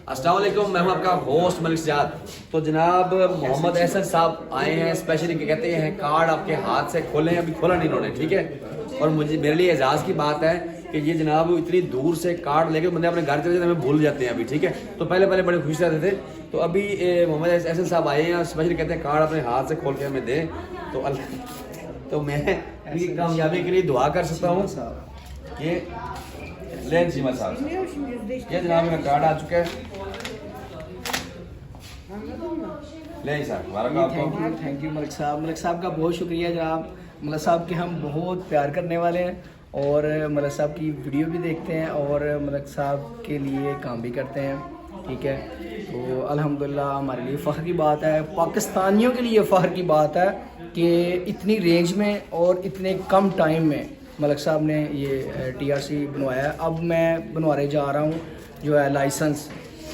अस्सलाम वालेकुम, मैं हूं आपका होस्ट मलिक सजाद। तो जनाब मोहम्मद एहसन साहब आए हैं स्पेशली, कहते हैं कार्ड आपके हाथ से खोलें, अभी खोला नहीं इन्होंने, ठीक है। और मुझे मेरे लिए एजाज़ की बात है कि ये जनाब इतनी दूर से कार्ड लेके बंदे अपने घर चले जाते हैं, हमें भूल जाते हैं अभी, ठीक है। तो पहले बड़े खुश रहते थे, तो अभी मोहम्मद एहसन साहब आए हैं स्पेशली, कहते हैं कार्ड अपने हाथ से खोल के हमें दें। तो मैं इनकी कामयाबी के लिए दुआ कर सकता हूँ। ये लेन सीमा साहब, ये जनाब का कार्ड आ चुका है। ले साहब, थैंक यू मलिक साहब का बहुत शुक्रिया जनाब। मलिक साहब के हम बहुत प्यार करने वाले हैं और मलिक साहब की वीडियो भी देखते हैं और मलिक साहब के लिए काम भी करते हैं, ठीक है। तो अल्हम्दुलिल्लाह हमारे लिए फ़ख्र की बात है, पाकिस्तानियों के लिए फ़ख्र की बात है कि इतनी रेंज में और इतने कम टाइम में मलिक साहब ने ये TRC बनवाया है। अब मैं बनवाने जा रहा हूँ जो है लाइसेंस